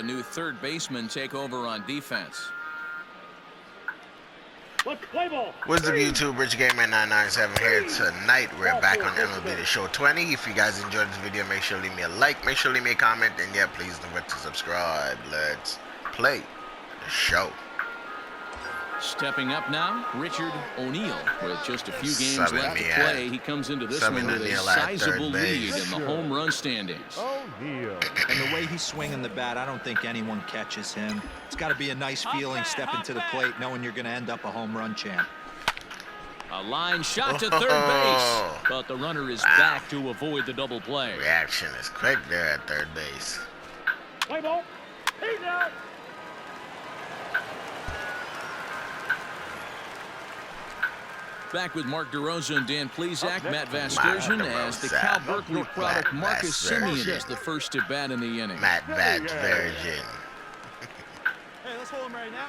a new third baseman take over on defense. What's up, YouTube? Rich Gamer 997 here. Tonight we're back on MLB The Show 20. If you guys enjoyed this video, make sure to leave me a like, make sure to leave me a comment, and yeah, please don't forget to subscribe. Let's play the show. Stepping up now, Richard O'Neill. With just a few games left to play, he comes into this one with a sizable lead in the home run standings. And the way he's swinging the bat, I don't think anyone catches him. It's got to be a nice feeling stepping to the plate knowing you're going to end up a home run champ. A line shot to third base, but the runner is back to avoid the double play. Reaction is quick there at third base. Play ball. He's out. Back with Mark DeRosa and Dan Plesac, Matt Vasgersian, as the Cal Berkeley product Marcus Simeon is the first to bat in the inning. Matt Vasgersian. Hey, let's hold him right now.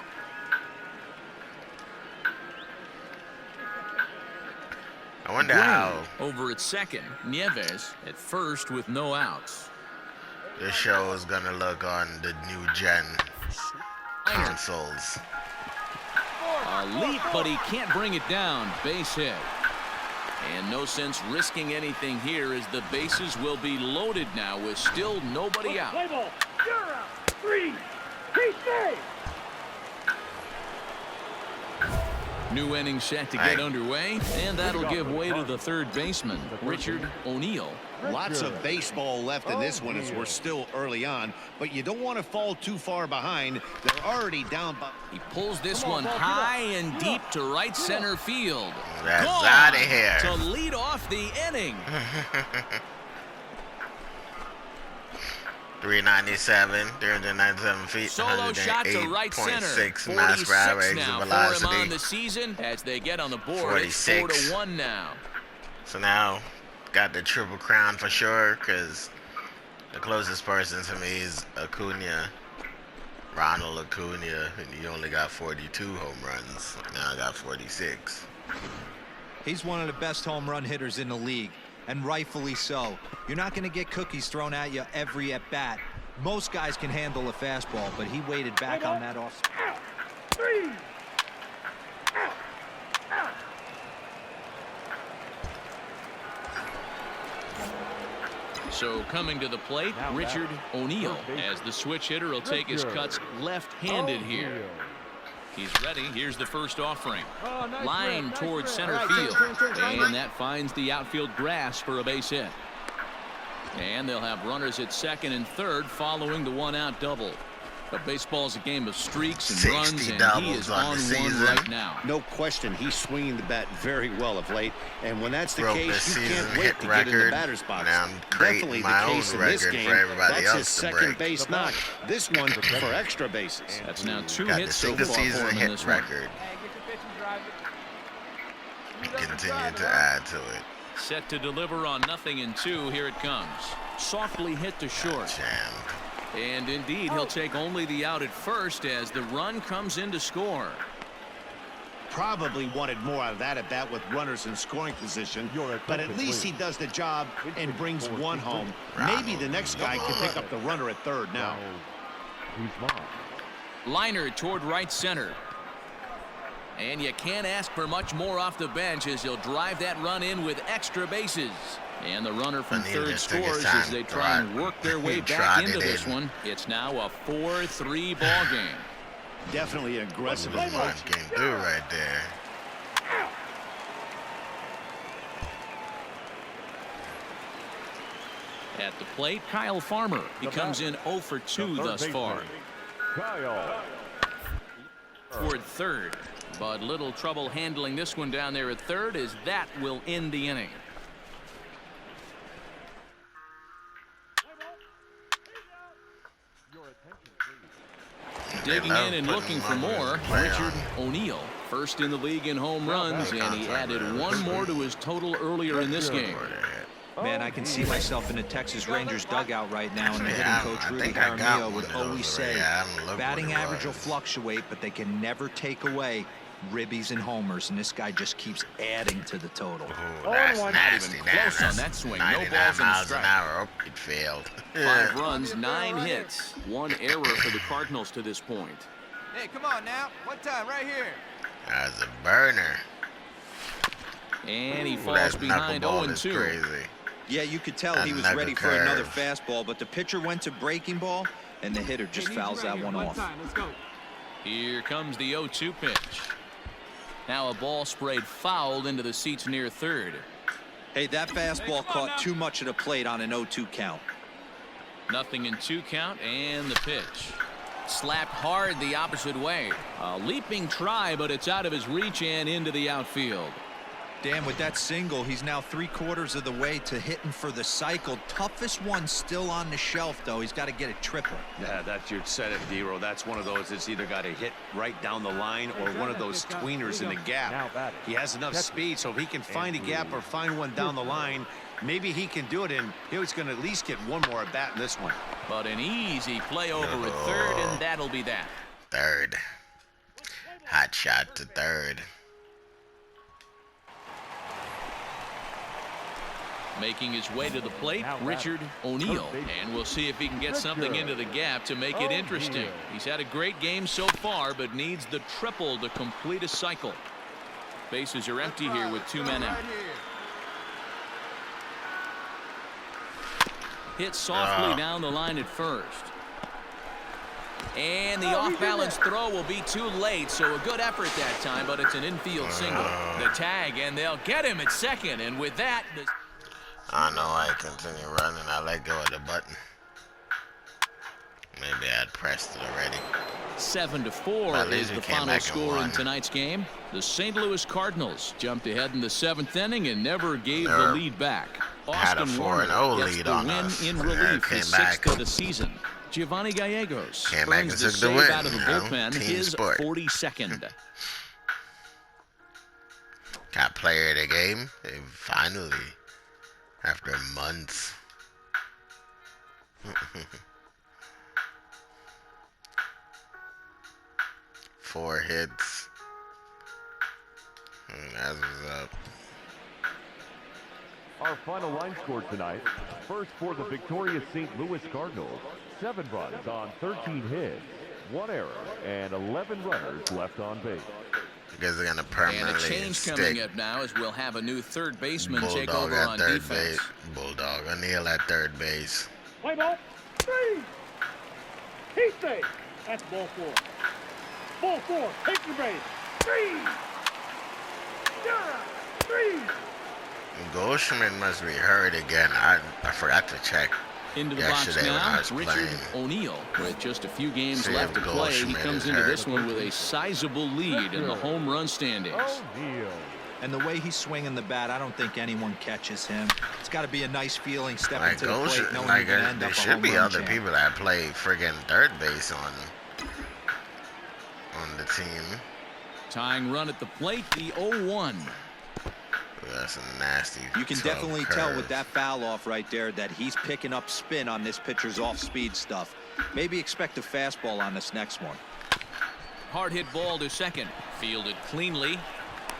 I wonder how over at second, Nieves at first with no outs. this show is gonna look on the new gen consoles. A leap, but he can't bring it down. Base hit. And no sense risking anything here as the bases will be loaded now with still nobody out. Play ball. You're out. 3. He's safe. New inning set to get underway, and that'll give way to the third baseman, Richard O'Neill. Lots of baseball left in this one as we're still early on, but you don't want to fall too far behind. They're already down by... He pulls this one high and deep to right center field. That's out of here. To lead off the inning. 397 feet, Solo shot to right center. 108.6 miles per hour exit now velocity. for him on the season as they get on the board. 46. It's 4-1 now. So now, got the triple crown for sure, because the closest person to me is Acuna, Ronald Acuna, and he only got 42 home runs. Now I got 46. He's one of the best home run hitters in the league, and rightfully so. You're not going to get cookies thrown at you every at-bat. Most guys can handle a fastball, but he waited back on that off. 3. So coming to the plate, Richard O'Neill, as the switch hitter will take his cuts left-handed here. He's ready. Here's the first offering. Line towards center field. And that finds the outfield grass for a base hit. And they'll have runners at second and third following the one-out double. But baseball's a game of streaks and runs, and he is on one right now. No question, he's swinging the bat very well of late, and when that's the case, you can't wait to record. get in the batter's box. Now I'm creating Definitely my the own case in this record game. for everybody That's else his to second break. base knock. This one for extra bases. That's now 2 Got hits the so single far for season him in hit this one. record. Continue to add to it. Set to deliver on 0-2. Here it comes. Softly hit to short. Jammed. And indeed, he'll take only the out at first as the run comes in to score. Probably wanted more out of that at bat with runners in scoring position, but at least he does the job and brings one home. Maybe the next guy can pick up the runner at third now. Liner toward right center. And you can't ask for much more off the bench as he'll drive that run in with extra bases. And the runner from third scores as they try and work their way back into this one. It's now a 4-3 ball game. Definitely an aggressive One approach. came through right there. At the plate, Kyle Farmer. He comes in 0 for 2 thus far. Toward third, but little trouble handling this one down there at third as that will end the inning. Digging in and looking for more, Richard O'Neill, first in the league in home runs, and he added one more to his total earlier in this game. Man, I can see myself in the Texas Rangers dugout right now, and the hitting coach Rudy Jaramillo would always say, batting average will fluctuate, but they can never take away ribbies and homers, and this guy just keeps adding to the total. Ooh, that's nasty. Even Damn, close on that's that swing. No 99 balls in the miles an strike. hour. Oh, it failed. 5 runs, 9 hits. 1 error for the Cardinals to this point. Hey, come on now. One time, right here. That's a burner. And he Ooh, falls that behind knuckleball is 0-2. crazy. Yeah, you could tell he was Another ready for another curve. fastball, but the pitcher went to breaking ball, and the hitter just fouls that one off. Let's go. Here comes the 0-2 pitch. Now a ball sprayed fouled into the seats near third. Hey, that fastball caught too much of the plate on an 0-2 count. Nothing in 2 count, and the pitch. Slapped hard the opposite way. A leaping try, but it's out of his reach and into the outfield. Dan, with that single, he's now 3/4 of the way to hitting for the cycle. Toughest one still on the shelf, though. He's got to get a triple. Yeah, that's you said it, D-Row. That's one of those that's either got to hit right down the line or one of those tweeners in the gap. He has enough speed, so if he can find a gap or find one down the line, maybe he can do it, and he's going to at least get one more at bat in this one. But an easy play over at third, and that'll be that. Third. Hot shot to third. Making his way to the plate, Richard O'Neill. And we'll see if he can get something into the gap to make it interesting. He's had a great game so far, but needs the triple to complete a cycle. Bases are empty here with 2 men out. Hit softly down the line at first. And the off-balance throw will be too late, so a good effort that time, but it's an infield single. The tag, and they'll get him at second, and with that... I know I continue running. I let go of the button. Maybe I'd pressed it already. 7-4 is the final score in tonight's game. The St. Louis Cardinals jumped ahead in the 7th inning and never gave the lead back. Had a Austin 4-0 Warner gets lead the on win us. in And relief, came his back. 6th of the season. Giovanni Gallegos Came back earns and the took the save win, out of the you know, bullpen, team his sport. 42nd. Got player of the game. Finally. After months. 4 hits. That's what's up. Our final line score tonight. First for the victorious St. Louis Cardinals. 7 runs on 13 hits, 1 error, and 11 runners left on base. Because they're gonna And a permanently change coming up now as we'll have a new third baseman take Bulldog over at on third defense. base. Bulldog O'Neill at third base. Play ball. 3. He's safe. That's ball 4. Ball 4. Take your base. 3. Yeah. 3. Goldschmidt must be hurt again. I forgot to check. Into the box Yesterday when I now, was Richard playing. O'Neill. With just a few games See left if to play, he Goldschmidt comes is into hurt. this one with a sizable lead in the home run standings. O'Neill. And the way he's swinging the bat, I don't think anyone catches him. It's got to be a nice feeling stepping Like to the plate, Goldschmidt, knowing like you're going to end there up a should home be run other champ. people that play friggin' third base on the team. Tying run at the plate, the 0-1. That's a nasty. You can tough definitely tell with curve. that foul off right there that he's picking up spin on this pitcher's off-speed stuff. Maybe expect a fastball on this next one. Hard hit ball to second. Fielded cleanly.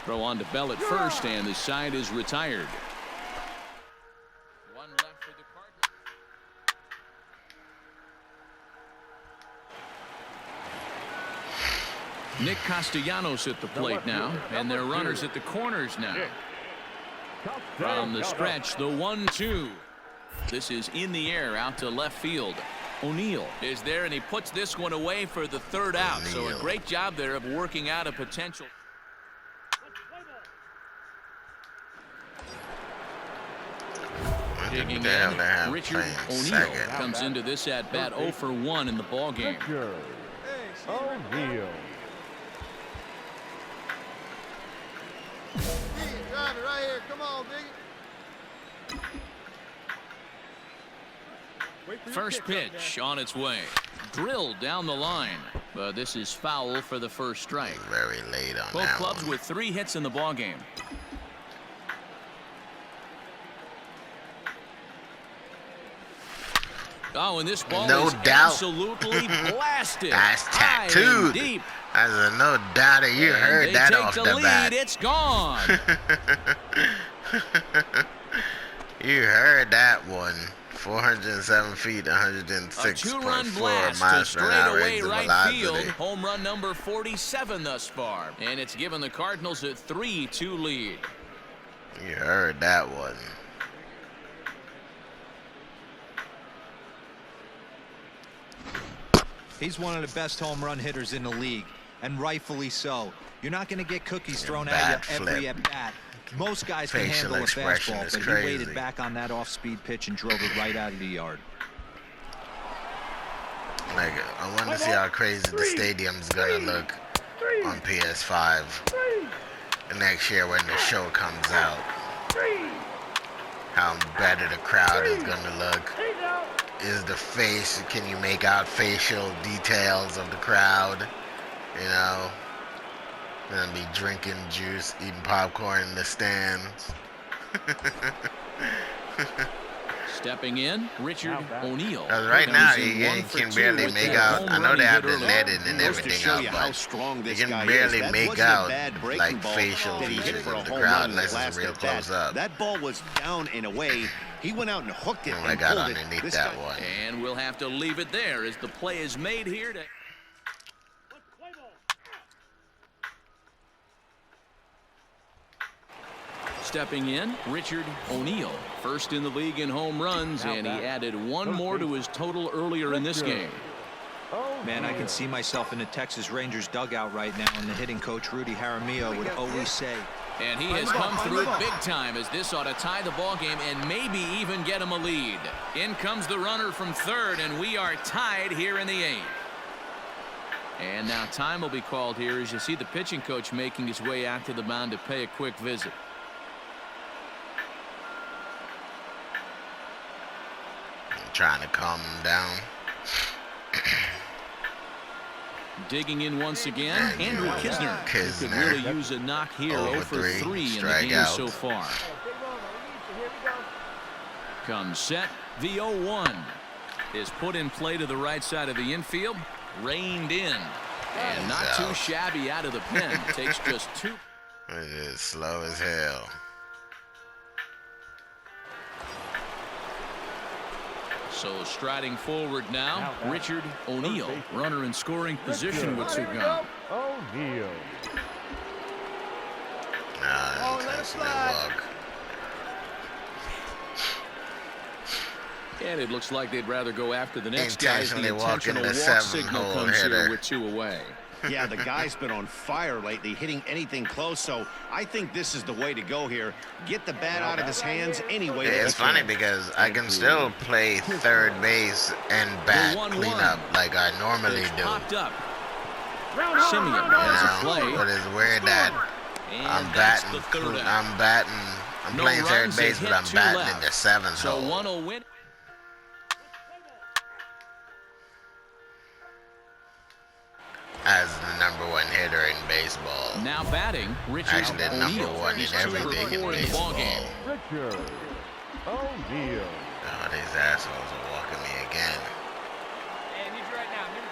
Throw on to Bell at first, and the side is retired. 1 left for the Cardinals. Nick Castellanos at the plate now, and their runners at the corners now. From the stretch, the 1-2. This is in the air out to left field. O'Neill is there, and he puts this one away for the 3rd out. So a O'Neill. great job there of working out a potential. Digging in, Richard O'Neill comes into this at bat 0 for 1 in the ball game. Richard O'Neill. Drive it right here. Come on, Biggie. First pitch on its way. Drilled down the line, but this is foul for the first strike. Very late on Both that clubs one. with 3 hits in the ball game. Oh, and this ball No is doubt. absolutely blasted. That's high and tattooed. deep. There's no doubt that you heard They that take off the the lead. bat. It's gone. You heard that one. 407 feet, A 2-run 106.4 blast to miles per hour straightaway exit right field. velocity. Home run number 47 thus far. And it's given the Cardinals a 3-2 lead. You heard that one. He's one of the best home run hitters in the league, and rightfully so. You're not going to get cookies thrown at you every at bat. Most guys can Facial handle a expression fastball, is but crazy. he waited back on that off-speed pitch and drove it right out of the yard. Like, I want to see how crazy the stadium's gonna look on PS5 next year when the show comes out. How better the crowd is gonna look. Is the face, can you make out facial details of the crowd? You know? Gonna be drinking juice, eating popcorn in the stands. Stepping in, Richard O'Neill. Because right now, Comes in you 1 for can 2 barely with make that out. home I know run they he have hit the early. netting and Goes to everything show up, you how but strong you this can guy barely is. That make wasn't a out bad breaking like ball facial that he hit features for a of the home crowd run unless last it's real at bat. close up. That ball was down and away. He went out and hooked it Oh, I and got pulled it. underneath This that guy- one. And we'll have to leave it there as the play is made here to... Stepping in, Richard O'Neill. First in the league in home runs, and he added one more to his total earlier in this game. Man, I can see myself in the Texas Rangers dugout right now, and the hitting coach Rudy Jaramillo would always say, And he has come through big time as this ought to tie the ball game and maybe even get him a lead. In comes the runner from third, and we are tied here in the 8th. And now time will be called here as you see the pitching coach making his way out to the mound to pay a quick visit. Trying to calm him down. Digging in once again, Andrew Kisner. Who could Kisner. really use a knock here. 0 for 3 in the game strikeout. so far. Comes set. The 0-1 is put in play to the right side of the infield. Reined in. And not too shabby out of the pen. Takes just 2. It is slow as hell. So striding forward now, Richard O'Neill. Runner in scoring position with 2 gone. O'Neill. Nah, intentionally walk. And it looks like they'd rather go after the next guy. The Intentionally walking intentional the walk signal 7-hole comes here hitter. with 2 away. Yeah, the guy's been on fire lately, hitting anything close, so I think this is the way to go here. Get the bat out of his hands anyway. Yeah, it's funny because I can still play third base and bat 1-1. cleanup like I normally It's do. popped up. You Simeon has a know, play. but it's weird that And I'm that's batting. the third out. I'm No playing third runs, base, they but hit I'm 2 batting left. in the 7th So hole. one will win. As the #1 hitter in baseball. Now batting, Richard Actually, O'Neill. #1 in He's 2 for everything 4 in in the ball baseball. game. Richard O'Neill. Oh, these assholes are walking me again. Hey, I need you right now. Here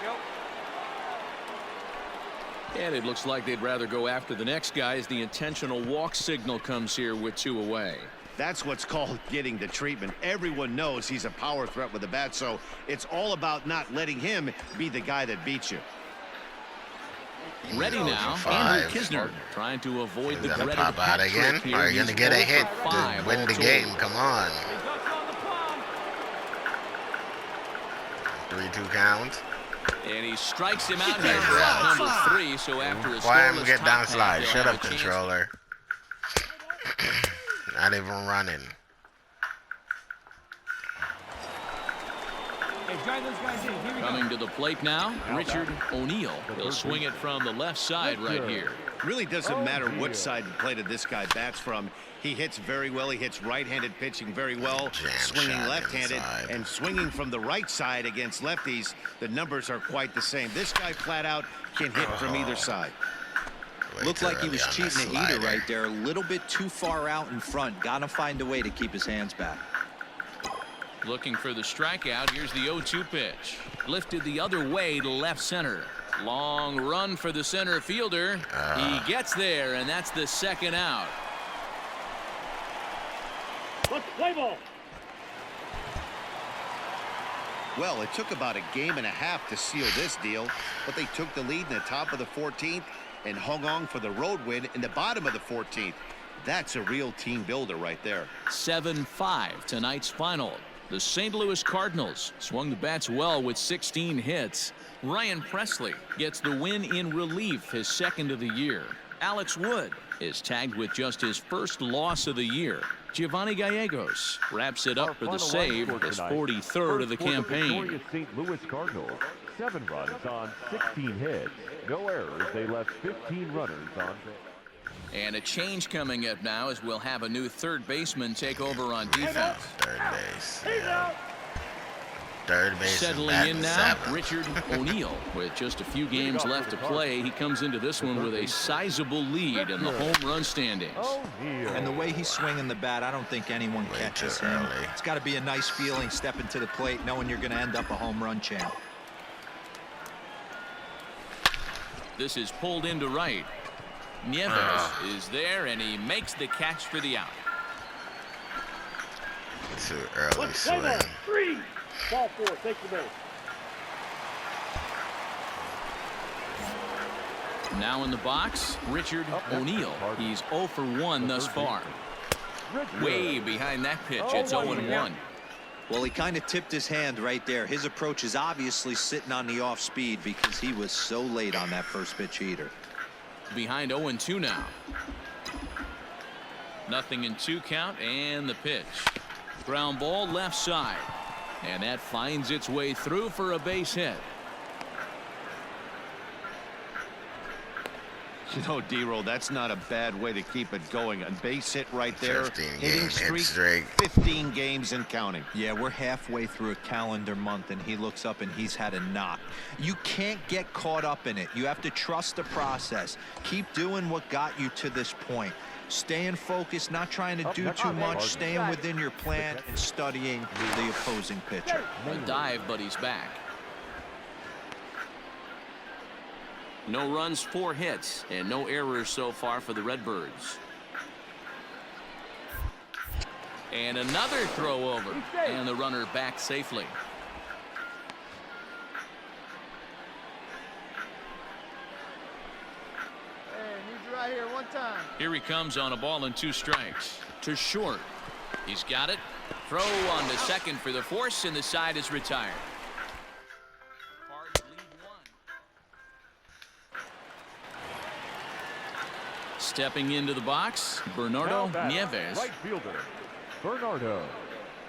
we go. And it looks like they'd rather go after the next guy as the intentional walk signal comes here with 2 away. That's what's called getting the treatment. Everyone knows he's a power threat with the bat, so it's all about not letting him be the guy that beats you. Ready now, 5. Andrew Kisner trying to avoid Is the gonna dreaded pop out hat again? trick here. Are you gonna He's get a 0 for hit 5 to win all the told. game? Come on. 3-2 count. And he strikes him out Nice here for out. number 3. So after a Why am I scoreless get top down half, slide? they'll Shut have up, a chance. controller. Not even running. Coming to the plate now, Richard O'Neill. He'll swing it from the left side right here. Really doesn't matter what side of the plate this guy bats from. He hits very well. He hits right-handed pitching very well, Jam swinging shot left-handed inside. and swinging from the right side against lefties. The numbers are quite the same. This guy flat out can hit from either side. Way looked too like he early was on cheating the a heater slider. right there, a little bit too far out in front. Gotta find a way to keep his hands back. Looking for the strikeout. Here's the 0-2 pitch. Lifted the other way to left center. Long run for the center fielder. He gets there, and that's the second out. Let's play ball. Well, it took about a game and a half to seal this deal, but they took the lead in the top of the 14th and hung on for the road win in the bottom of the 14th. That's a real team builder right there. 7-5 tonight's final. The St. Louis Cardinals swung the bats well with 16 hits. Ryan Presley gets the win in relief, his second of the year. Alex Wood is tagged with just his first loss of the year. Giovanni Gallegos wraps it up for the save, his 43rd of the campaign. The St. Louis Cardinals, 7 runs on 16 hits. No errors. They left 15 runners on base. And a change coming up now as we'll have a new third baseman take over on defense. Third base. Yeah. Third base. Settling in now, Richard O'Neill. With just a few games left to play, he comes into this one with a sizable lead in the home run standings. And the way he's swinging the bat, I don't think anyone catches him. It's got to be a nice feeling stepping to the plate knowing you're going to end up a home run champ. This is pulled into right. Nieves is there, and he makes the catch for the out. Too early Let's play ball. swing. 3. Ball 4. Take the base. Now in the box, Richard O'Neill. He's 0 for 1 thus far. Way behind that pitch. It's 0-1. Well, he kind of tipped his hand right there. His approach is obviously sitting on the off speed because he was so late on that first pitch heater. Behind 0-2 now. Nothing in 2 count, and the pitch. Ground ball left side. And that finds its way through for a base hit. You know, D-Roll, that's not a bad way to keep it going. A base hit right there. 15 Hitting game streak, hit streak. 15 games and counting. Yeah, we're halfway through a calendar month, and he looks up and he's had a knock. You can't get caught up in it. You have to trust the process. Keep doing what got you to this point. Staying focused, not trying to do too much, staying within your plan, and studying the opposing pitcher. A dive, but he's back. No runs, 4 hits, and no errors so far for the Redbirds. And another throw over, and the runner back safely. Right here, one time. Here he comes on a ball and 2 strikes. To short. He's got it. Throw on to second for the force, and the side is retired. Cards lead 1. Stepping into the box, Bernardo Nieves. Right fielder, Bernardo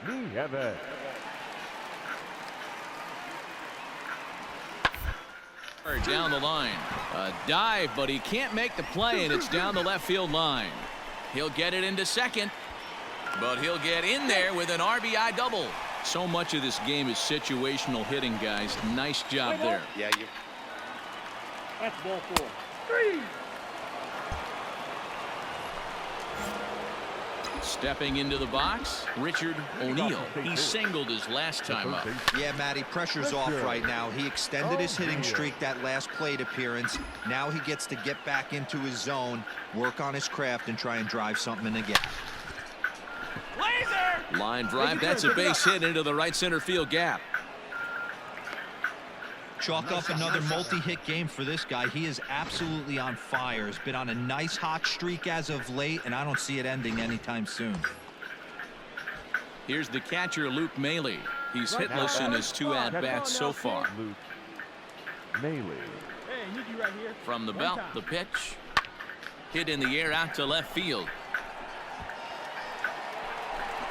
Nieves. Down the line. A dive, but he can't make the play, and it's down the left field line. He'll get it into second, but he'll get in there with an RBI double. So much of this game is situational hitting, guys. Nice job there. Yeah, you. That's ball 4. 3. Stepping into the box, Richard O'Neill. He singled his last time up. Yeah, Matty, pressure's off right now. He extended his hitting streak that last plate appearance. Now he gets to get back into his zone, work on his craft, and try and drive something in the gap. Line drive, that's a base hit into the right center field gap. Chalk up another multi-hit game for this guy. He is absolutely on fire. He's been on a nice hot streak as of late, and I don't see it ending anytime soon. Here's the catcher, Luke Maile. He's hitless in his 2 at-bats so far. Luke Maile. Hey, you right here. From the belt, the pitch. Hit in the air out to left field.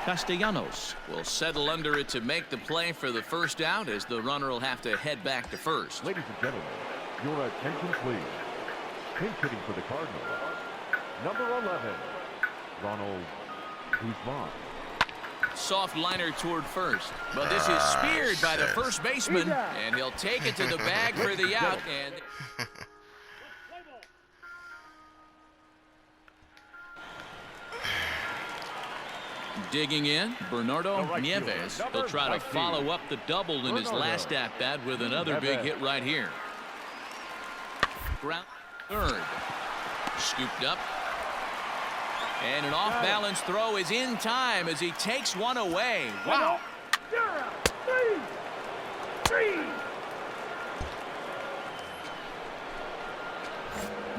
Castellanos will settle under it to make the play for the first out, as the runner will have to head back to first. Ladies and gentlemen, your attention please. Pinch hitting for the Cardinals, number 11, Ronald Guzman. Soft liner toward first, but this is speared by the first baseman, and he'll take it to the bag for the out. And digging in, Bernardo Nieves. He'll try to follow up the double in his last at-bat with another big hit right here. ground. Third. Scooped up. And an off-balance throw is in time as he takes one away. Wow. You're out. Three.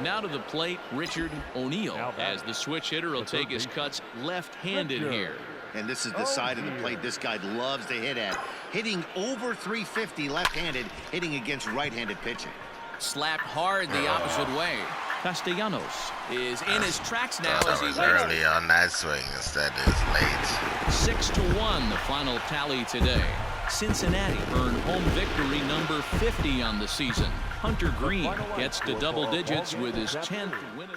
Now to the plate, Richard O'Neill, as the switch hitter will take his cuts left-handed here. And this is the side of the plate this guy loves to hit at. Hitting over 350 left-handed, hitting against right-handed pitching. Slapped hard the opposite way. Castellanos is in his tracks now as he was waits. early on that swing instead of late. 6-1 the final tally today. Cincinnati earned home victory number 50 on the season. Hunter Green gets to double digits with his 10th win.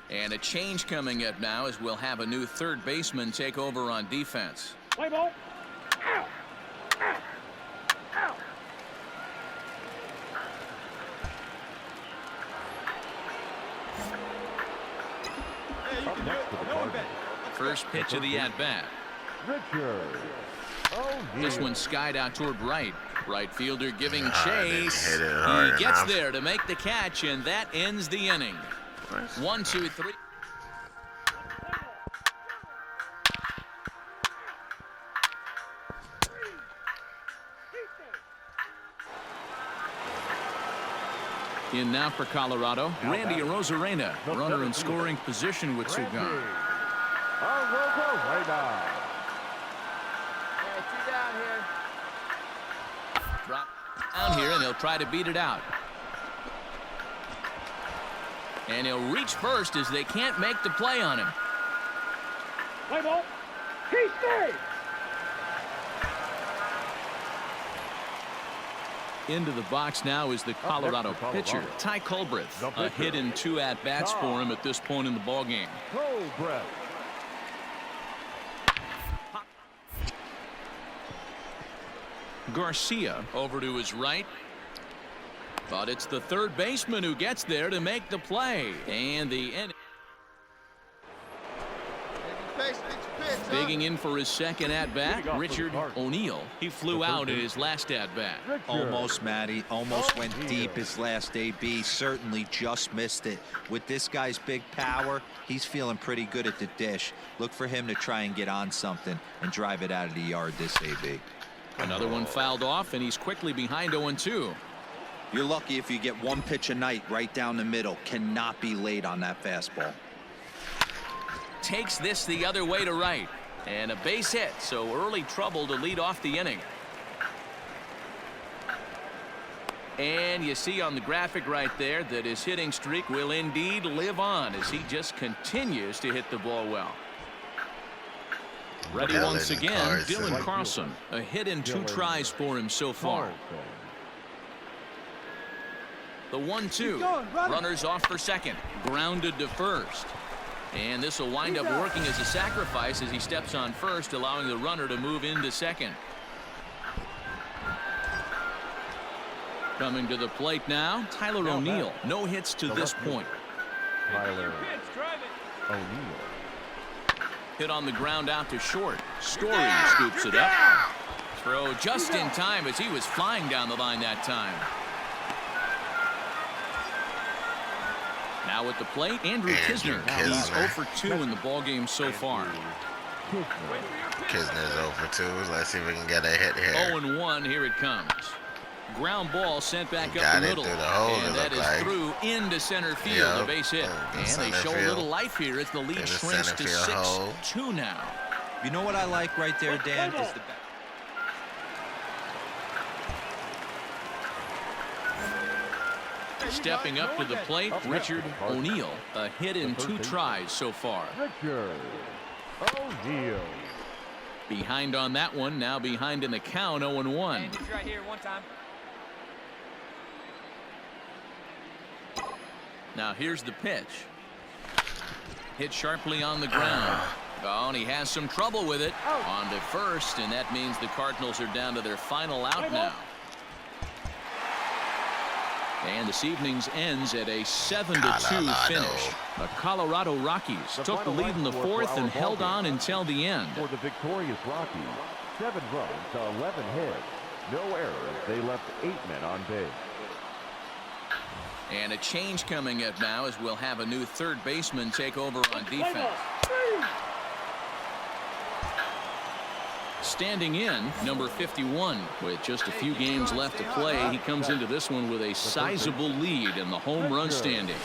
And a change coming up now as we'll have a new third baseman take over on defense. Play ball. Out. Out. Out. Up next to the Cardinals, First pitch of the at-bat. Richard O'Neill. This one skied out toward right. Right fielder giving Didn't chase. hit it hard He gets enough. there to make the catch, and that ends the inning. 1, 2, 3. In now for Colorado, Randy Arozarena, runner in scoring position with two gone. Arozarena. Hey, two down here. Drop down here, and he'll try to beat it out. And he'll reach first as they can't make the play on him. Play ball. He stays. Into the box now is the Colorado pitcher, Ty Culbreth. A hit in 2 at-bats for him at this point in the ballgame. Culbreth. Garcia over to his right. But it's the third baseman who gets there to make the play. And the inning. Digging in for his second at-bat, Richard O'Neill. He flew out in his last at-bat. Almost, Matty. Almost went deep his last AB. Certainly just missed it. With this guy's big power, he's feeling pretty good at the dish. Look for him to try and get on something and drive it out of the yard this AB. Another one fouled off, and he's quickly behind 0-2. You're lucky if you get one pitch a night right down the middle. Cannot be late on that fastball. Takes this the other way to right. And a base hit, so early trouble to lead off the inning. And you see on the graphic right there that his hitting streak will indeed live on as he just continues to hit the ball well. Ready once again, Dylan Carlson. A hit in 2 tries for him so far. The 1-2. Runners off for second. Grounded to first. And this will wind up working as a sacrifice as he steps on first, allowing the runner to move into second. Coming to the plate now, Tyler O'Neill. No hits to this point. Tyler O'Neill. Hit on the ground out to short. Story scoops it up. Throw just in time as he was flying down the line that time. Now at the plate, Andrew Kisner. He's 0 for 2 in the ballgame so far. Kisner's 0 for 2. Let's see if we can get a hit here. 0-1, here it comes. Ground ball sent back up Got the it middle. through the hole, And that is like. through into center field, Yep. a base hit. And they Center show a field. little life here as the lead Into shrinks center to field hole. 6-2 now. You know what I like right there, Dan, is the Stepping up to the plate, Richard O'Neill. A hit in 2 tries so far. Richard O'Neill. Behind on that one, now behind in the count, 0-1. And he's right here one time. Now here's the pitch. Hit sharply on the ground. Oh, and he has some trouble with it. On to first, and that means the Cardinals are down to their final out now. And this evening's ends at a 7-2 finish. The Colorado Rockies took the lead in the 4th and held on until the end. For the victorious Rockies, 7 runs to 11 hits. No errors. They left 8 men on base. And a change coming up now as we'll have a new third baseman take over on defense. Standing in, number 51. With just a few games left to play, he comes into this one with a sizable lead in the home run standing.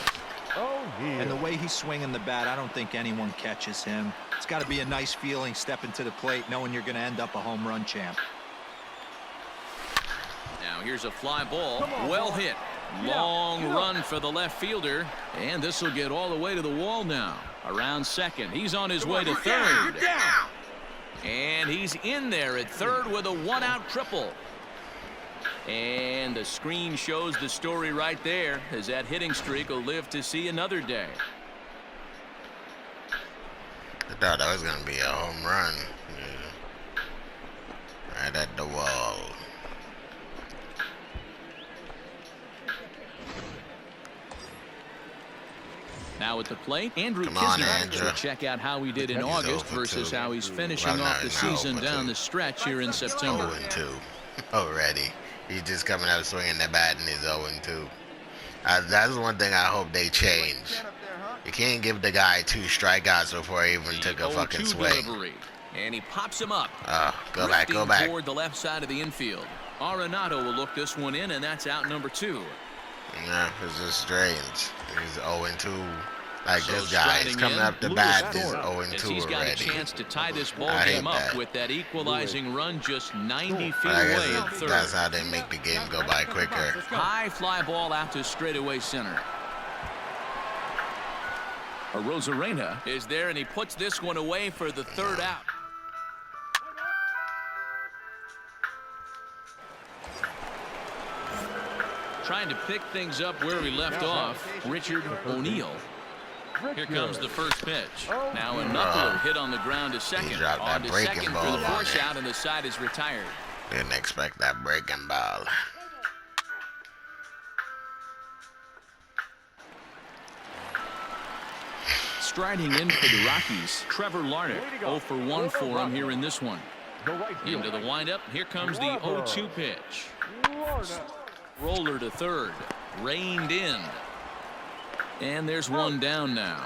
And the way he's swinging the bat, I don't think anyone catches him. It's got to be a nice feeling stepping to the plate knowing you're going to end up a home run champ. Now here's a fly ball. Well hit. Long run for the left fielder. And this will get all the way to the wall now. Around second. He's on his way to third. And he's in there at third with a 1-out triple. And the screen shows the story right there, as that hitting streak will live to see another day. I thought that was going to be a home run. Yeah. Right at the wall. Now at the plate, Andrew Kisner will check out how he did in August versus how he's finishing off the season down the stretch here in September. 0-2 already. He's just coming out swinging the bat and he's 0-2. That's one thing I hope they change. You can't give the guy 2 strikeouts before he even took a fucking swing. Delivery. And he pops him up. Go back, go back. Toward the left side of the infield. Arenado will look this one in, and that's out number 2. Yeah, it's just strange. He's 0-2. Like so this guy, he's coming up the bat, is 0-2 already. He's got a chance to tie this ball game up with that equalizing run just 90 feet away at third. That's how they make the game go by quicker. High fly ball out to straightaway center. Rosarena is there, and he puts this one away for the third out. Trying to pick things up where we left off, Richard O'Neill. Here comes the first pitch. Now a knuckler hit on the ground to second. On to second for the force out, and the side is retired. Didn't expect that breaking ball. Striding in for the Rockies, Trevor Larnach. 0 for 1 for him here in this one. Into the windup. Here comes the 0-2 pitch. Roller to third. Reined in. And there's one down now.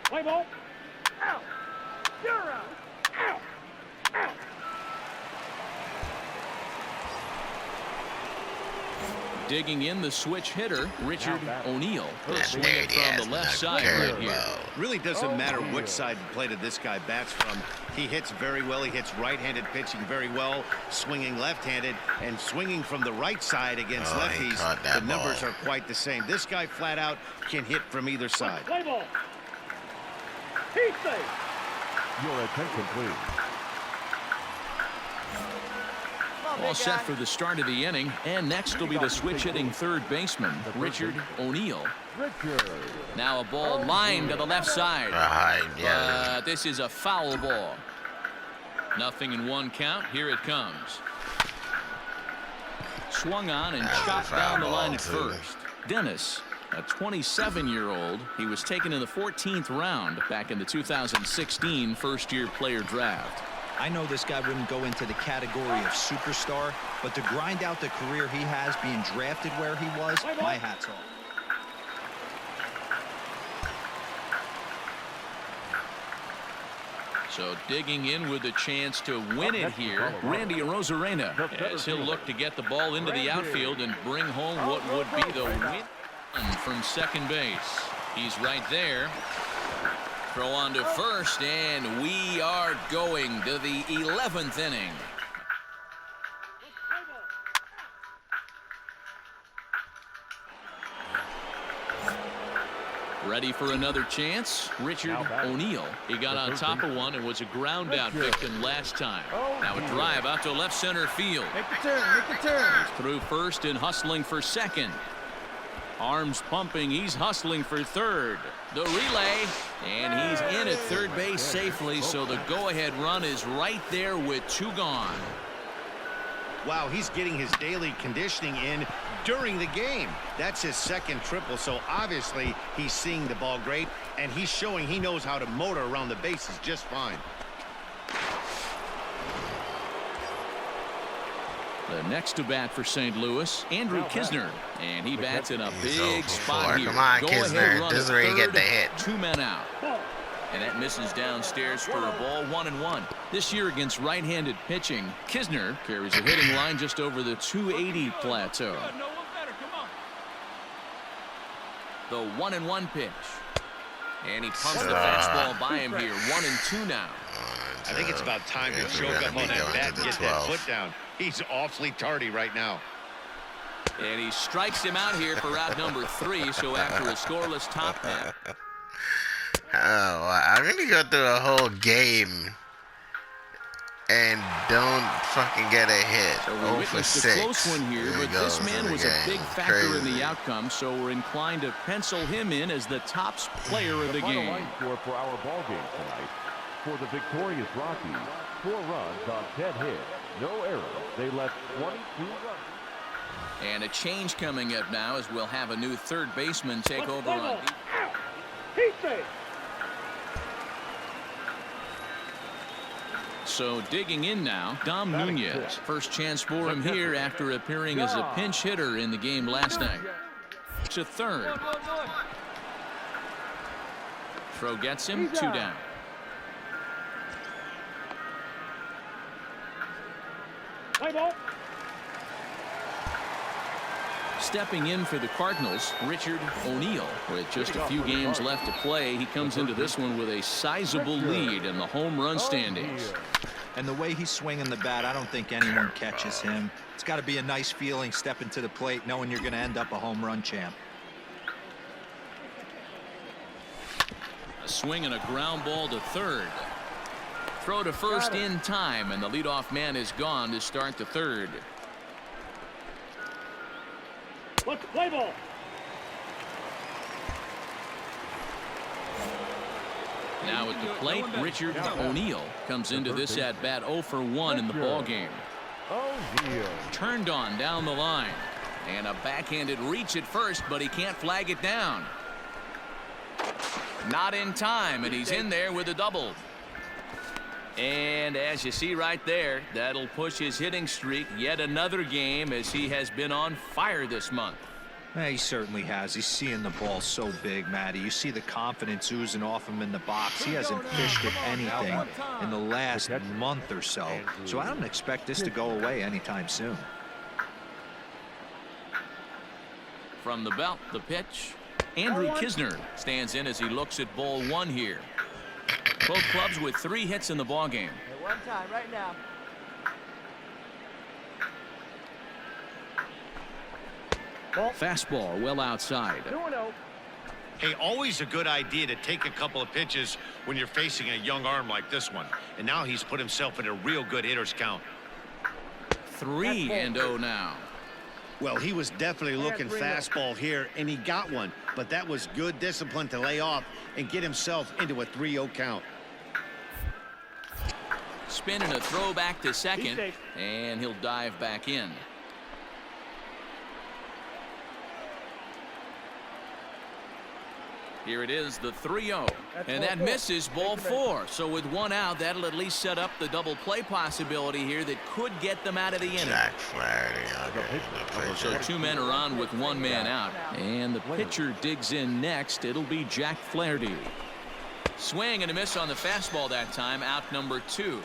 Play ball. Out. You're out. Out. Out. Digging in the switch hitter, Richard O'Neill. Swinging from the left side right here. Really doesn't matter which side of the plate this guy bats from. He hits very well. He hits right-handed pitching very well, swinging left-handed, and swinging from the right side against lefties. The numbers are quite the same. This guy flat out can hit from either side. Play ball. He's safe. Your attention, please. All set for the start of the inning, and next will be the switch-hitting third baseman, Richard O'Neill. Now a ball lined to the left side. This is a foul ball. Nothing in 1 count. Here it comes. Swung on and chopped down the line at first. Dennis, a 27-year-old. He was taken in the 14th round back in the 2016 first-year player draft. I know this guy wouldn't go into the category of superstar, but to grind out the career he has being drafted where he was, my hat's off. So digging in with a chance to win it here, Randy Rosarena, as he'll look to get the ball into the outfield and bring home what would be the win from second base. He's right there. Throw on to first, and we are going to the 11th inning. Ready for another chance. Richard O'Neill. He got on top of one and was a ground out victim last time. Now a drive out to left center field. Make the turn. Make the turn. Through first and hustling for second. Arms pumping. He's hustling for third. The relay. And he's in at third base safely. So the go-ahead run is right there with 2 gone. Wow, he's getting his daily conditioning in during the game. That's his second triple, so obviously he's seeing the ball great, and he's showing he knows how to motor around the bases just fine. The next to bat for St. Louis, Andrew Kisner, and he bats in a big spot here. Come on, Go Kisner. ahead run This is at where you get third, the hit. 2 men out. And that misses downstairs for a ball, 1-1. This year against right-handed pitching, Kisner carries a hitting line just over the 280 plateau. The 1-1 pitch. And he pumps the fastball by him here. 1-2 now. I think it's about time to choke up on that bat and get that foot down. He's awfully tardy right now. And he strikes him out here for out number 3. So after a scoreless top half. Oh, I'm gonna go through a whole game and don't fucking get a hit. So we 0 for witnessed a 6. close one here, but this man was a big factor in the outcome, so we're inclined to pencil him in as the top player of the Final game. line score for our ball game tonight. For the victorious Rockies, 4 runs on 10 hits, no errors. They left 22 runs. And a change coming up now as we'll have a new third baseman take over on. He's safe. So digging in now, Dom Nunez. First chance for him here after appearing as a pinch hitter in the game last night. To third. Throw gets him, 2 down. Play ball. Stepping in for the Cardinals, Richard O'Neill. With just a few games left to play, he comes into this one with a sizable lead in the home run standings. And the way he's swinging the bat, I don't think anyone catches him. It's got to be a nice feeling stepping to the plate knowing you're going to end up a home run champ. A swing and a ground ball to third. Throw to first in time, and the leadoff man is gone to start the third. Let's play ball. Now at the plate, Richard O'Neill comes into this at bat 0 for 1 in the ball game. Turned on down the line, and a backhanded reach at first, but he can't flag it down. Not in time, and he's in there with a double. And as you see right there, that'll push his hitting streak yet another game, as he has been on fire this month. He certainly has. He's seeing the ball so big, Matty. You see the confidence oozing off him in the box. He hasn't fished at anything in the last month or so. So I don't expect this to go away anytime soon. From the belt, the pitch. Andrew Kisner stands in as he looks at ball 1 here. Both clubs with 3 hits in the ball game. At one time, right now. Fastball well outside. 2-0. Hey, always a good idea to take a couple of pitches when you're facing a young arm like this one. And now he's put himself in a real good hitter's count. 3-0 now. Well, he was definitely looking fastball here, and he got one. But that was good discipline to lay off and get himself into a 3-0 count. Spinning a throw back to second, and he'll dive back in. Here it is, the 3-0, and that misses ball 4. So with 1 out, that'll at least set up the double play possibility here that could get them out of the inning. Jack Flaherty. So 2 men are on with 1 man out, and the pitcher digs in next. It'll be Jack Flaherty. Swing and a miss on the fastball that time, out number 2.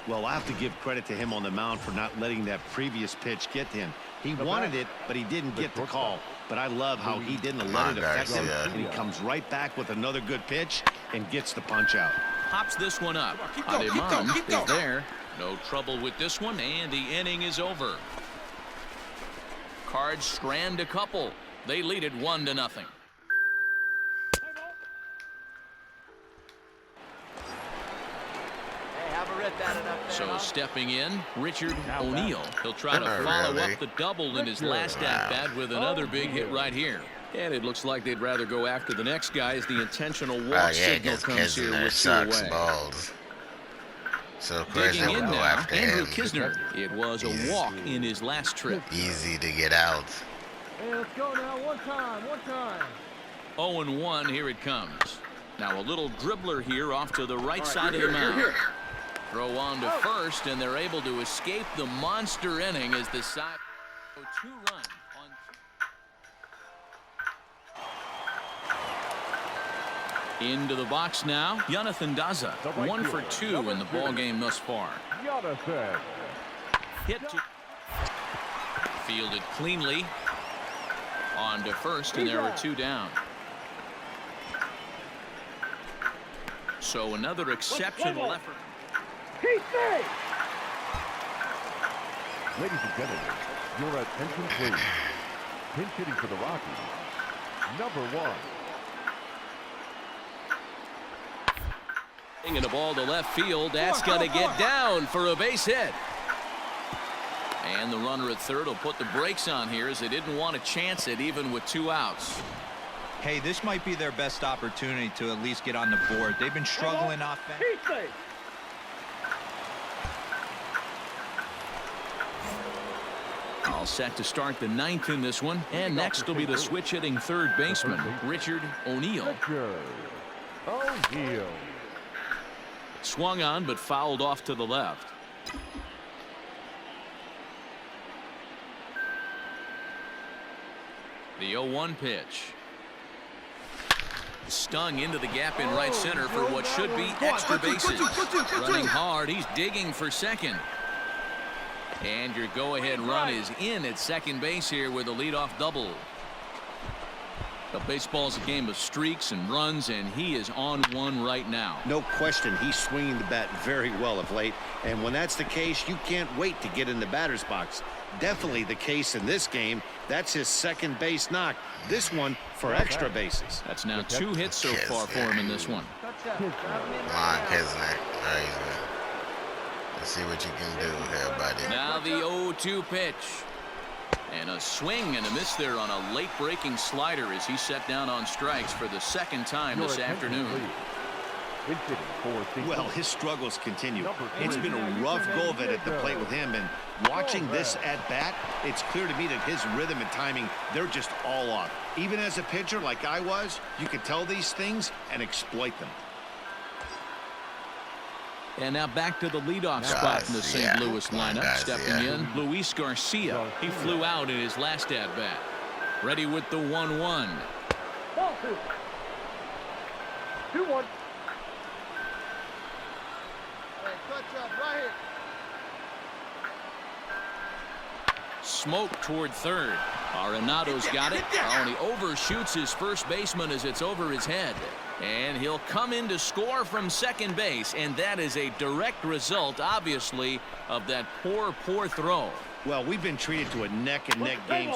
Well, I have to give credit to him on the mound for not letting that previous pitch get to him. He wanted it, but he didn't get the call. But I love how he didn't let it affect him, and he comes right back with another good pitch and gets the punch out. Pops this one up. Ademar is there. No trouble with this one, and the inning is over. Cards strand a couple. They lead it 1-0. read that enough there, So huh? stepping in, Richard O'Neill. He'll try to follow up the double in his last at-bat with another big hit right here. And it looks like they'd rather go after the next guy as the intentional walk signal comes here with 2 sucks away. balls. So of course Digging they in will go now, after Andrew him. Kisner. It was a walk in his last trip. Easy to get out. Hey, let's go now. One time. 0-1, here it comes. Now a little dribbler here off to the right side of the mound. Throw on to first, and they're able to escape the monster inning as the side 2-run on. Into the box now, Jonathan Daza. 1 for 2 in the ball game thus far. Jonathan. Hit to fielded cleanly. On to first, and there were 2 down. So another exceptional effort. Ladies and gentlemen, your attention please. Pinch hitting for the Rockies, number 1. And a ball to left field. That's got to get down for a base hit. And the runner at third will put the brakes on here as they didn't want to chance it even with 2 outs. Hey, this might be their best opportunity to at least get on the board. They've been struggling offensively. All set to start the 9th in this one. And next will be the switch hitting third baseman, Richard O'Neill. O'Neill. Swung on but fouled off to the left. The 0-1 pitch. Stung into the gap in right center for what should be extra bases. Running hard, he's digging for second. And your go-ahead run is in at second base here with a leadoff double. But baseball's a game of streaks and runs, and he is on one right now. No question, he's swinging the bat very well of late. And when that's the case, you can't wait to get in the batter's box. Definitely the case in this game. That's his second base knock. This one for extra bases. That's now 2 hits so far for him in this one. Come on, Kisner. Let's see what you can do here, buddy. Now the 0-2 pitch. And a swing and a miss there on a late breaking slider as he set down on strikes for the second time this afternoon. Well, his struggles continue. It's been a rough go of it at the plate with him, and watching this at bat, it's clear to me that his rhythm and timing, they're just all off. Even as a pitcher like I was, you could tell these things and exploit them. And now back to the leadoff spot in the St. Louis lineup. Stepping in, Luis Garcia. He flew out in his last at-bat. Ready with the 1-1. Ball 2. 2-1. Right here. Smoke toward third. Arenado's got it. Oh, and he overshoots his first baseman as it's over his head. And he'll come in to score from second base, and that is a direct result, obviously, of that poor throw. Well, we've been treated to a neck-and-neck game.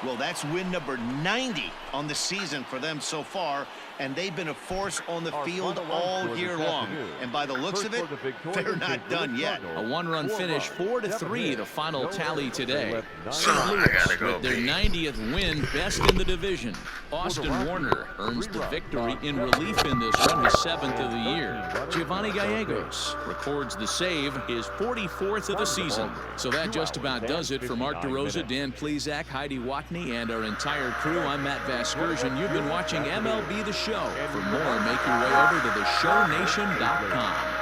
Well, that's win number 90 on the season for them so far, and they've been a force on the field all year long. And by the looks of it, they're not done yet. A 1-run finish, 4-3, the final tally today. St. I Louis, gotta go with their big. 90th win, best in the division. Austin Warner earns the victory in relief in this one, his 7th of the year. Giovanni Gallegos records the save, his 44th of the season. So that just about does it for Mark DeRosa, Dan Plesac, Heidi Watney, and our entire crew. I'm Matt Vasgersian. You've been watching MLB The Show. For more, make your way over to theshownation.com.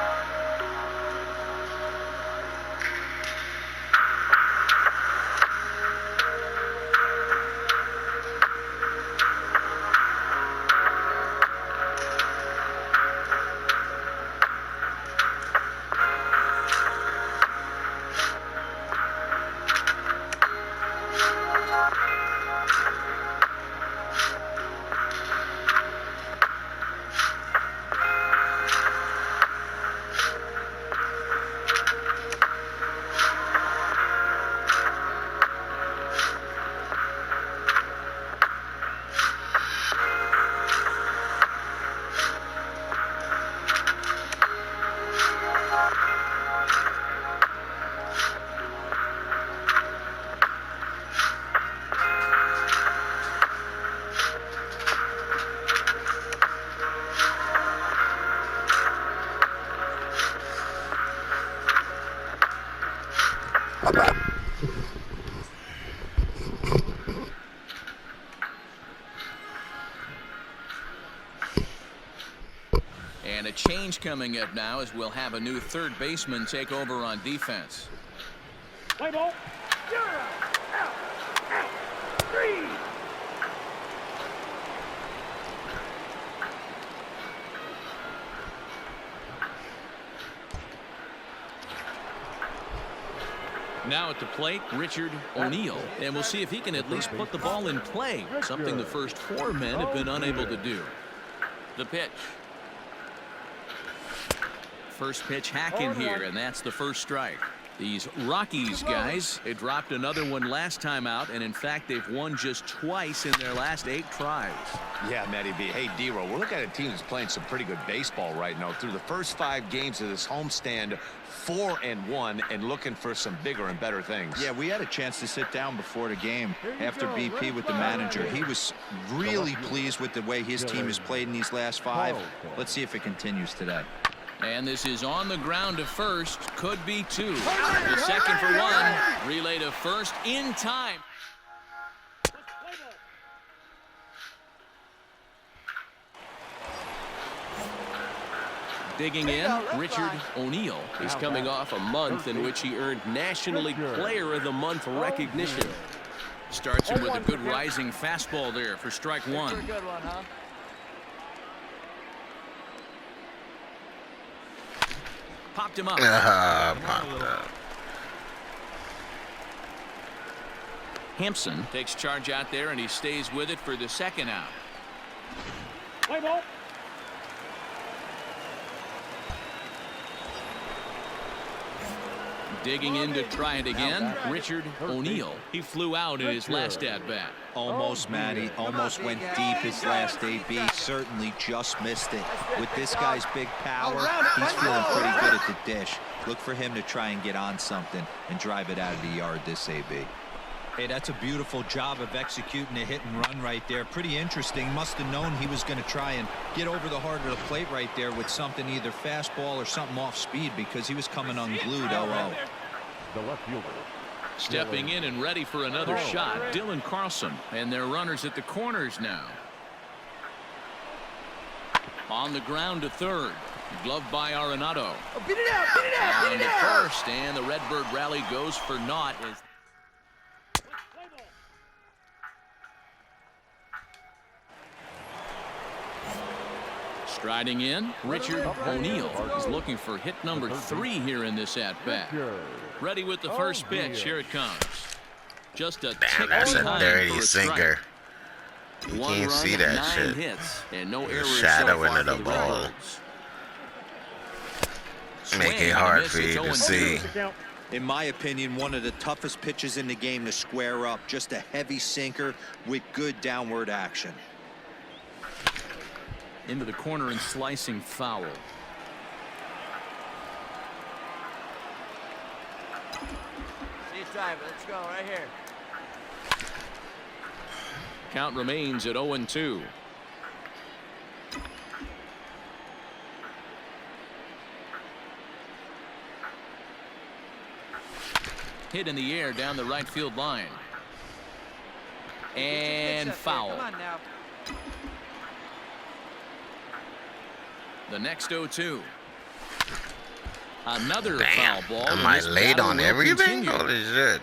And a change coming up now as we'll have a new third baseman take over on defense. Play ball. You're out. Out. Out. 3. Now at the plate, Richard O'Neill, and we'll see if he can at least put the ball in play, something the first 4 men have been unable to do. The pitch. First pitch hacking here, and that's the first strike. These Rockies guys, they dropped another one last time out, and in fact they've won just twice in their last 8 tries. Yeah, Matty B. Hey, D-Roll, we're looking at a team that's playing some pretty good baseball right now. Through the first 5 games of this homestand, 4-1, and looking for some bigger and better things. Yeah, we had a chance to sit down before the game after BP with the manager. He was really pleased with the way his team has played in these last 5. Let's see if it continues today. And this is on the ground to first. Could be 2. The second for 1. Relay to first in time. Digging in, Richard O'Neill. He's coming off a month in which he earned National League Player of the Month recognition. Starts him with a good rising fastball there for strike 1. Good one, huh? Popped him up. Popped up. Hampson takes charge out there, and he stays with it for the second out. Play ball. Digging in to try it again, Richard O'Neill. He flew out in his last at-bat. Almost, Matty. Almost went deep his last AB. Certainly just missed it. With this guy's big power, he's feeling pretty good at the dish. Look for him to try and get on something and drive it out of the yard this AB. Hey, that's a beautiful job of executing a hit and run right there. Pretty interesting. Must have known he was going to try and get over the heart of the plate right there with something, either fastball or something off speed, because he was coming unglued. 0-0. The left fielder. Stepping in and ready for another shot, Dylan Carlson. And their runners at the corners now. On the ground to third. Gloved by Arenado. Oh, beat it out, beat it out, On beat to it out. first, and the Redbird rally goes for naught. As striding in, Richard O'Neill is looking for hit number 3 here in this at-bat. Ready with the first pitch. Here it comes. Just a Damn, tick that's a behind dirty for a strike. sinker. You 1 can't run, see that 9 shit. hits, and no You're errors shadowing so far the for the ball. Redbirds. Make Swing it and a hard miss. for It's you to 0-2. see. In my opinion, one of the toughest pitches in the game to square up. Just a heavy sinker with good downward action. Into the corner and slicing foul. See time. Let's go right here. Count remains at 0-2. Hit in the air down the right field line. And foul. Come on now. The next 0-2. Another Damn, foul ball. am and I this late battle on will everything? continue. Holy shit.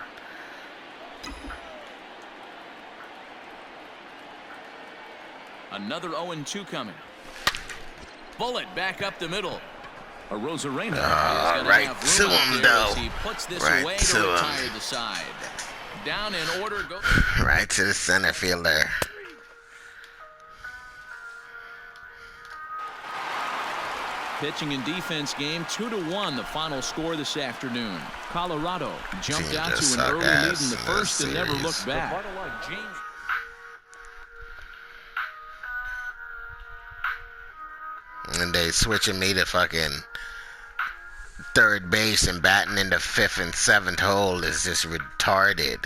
Another 0-2 coming. Bullet back up the middle. A Rosarena. Right to him, though. He puts this Right away to to him. retire the side. Down in order. Go. Right to the center fielder. Pitching and defense game 2-1. The final score this afternoon. Colorado jumped Team out just to an suck early ass lead in the in first this and never series. looked back. James. And they switching me to fucking third base and batting in the 5th and 7th hole is just retarded.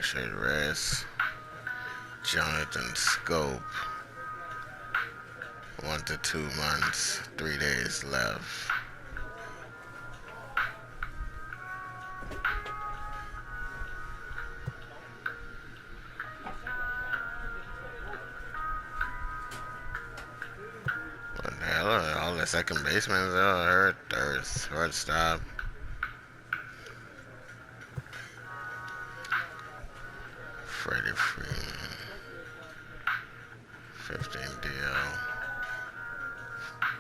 Structured rest. Jonathan Scope. 1 to 2 months. 3 days left. What the hell? All the second basemen are hurt. Third, shortstop. Freddie Freeman. 15 DL.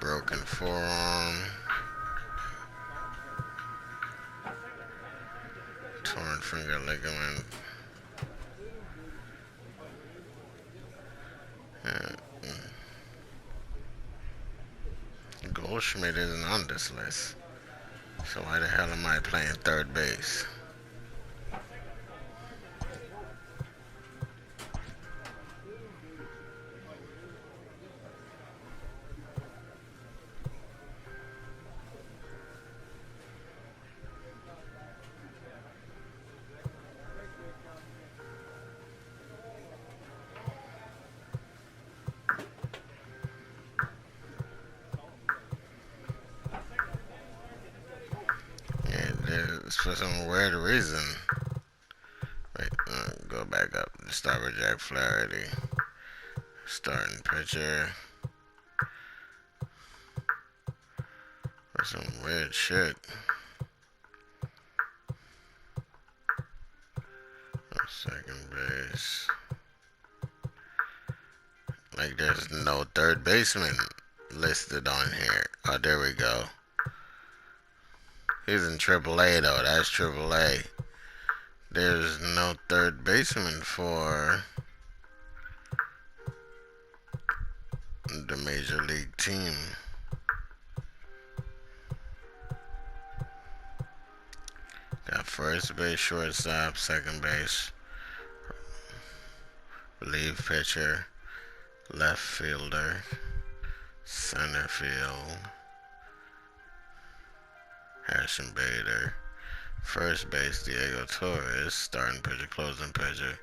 Broken forearm. Torn finger ligament. Goldschmidt isn't on this list. So why the hell am I playing third base? For some weird reason. Wait, go back up. Start with Jack Flaherty. Starting pitcher. For some weird shit. Second base. Like there's no third baseman listed on here. Oh, there we go. He's in AAA though. That's AAA. There's no third baseman for the major league team. Got first base, shortstop, second base, relief pitcher, left fielder, center field. Harrison Bader, first base Diego Torres, starting pitcher, closing pitcher,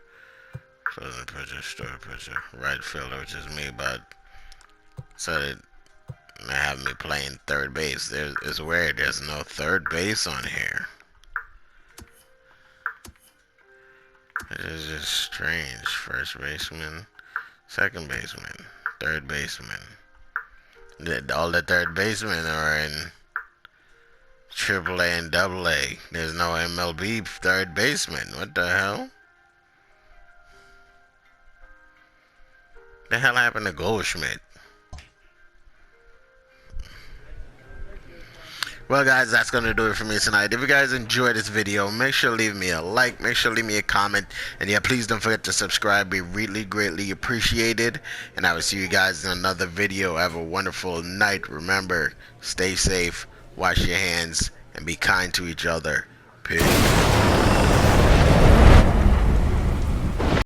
start pitcher, right fielder, which is me, but so they have me playing third base. It's weird. There's no third base on here. It is just strange. First baseman, second baseman, third baseman. All the third basemen are in AAA and AA. There's no MLB third baseman. What the hell? The hell happened to Goldschmidt? Well, guys, that's going to do it for me tonight. If you guys enjoyed this video, make sure to leave me a like. Make sure to leave me a comment. And yeah, please don't forget to subscribe. Be really greatly appreciated. And I will see you guys in another video. Have a wonderful night. Remember, stay safe. Wash your hands and be kind to each other. Peace.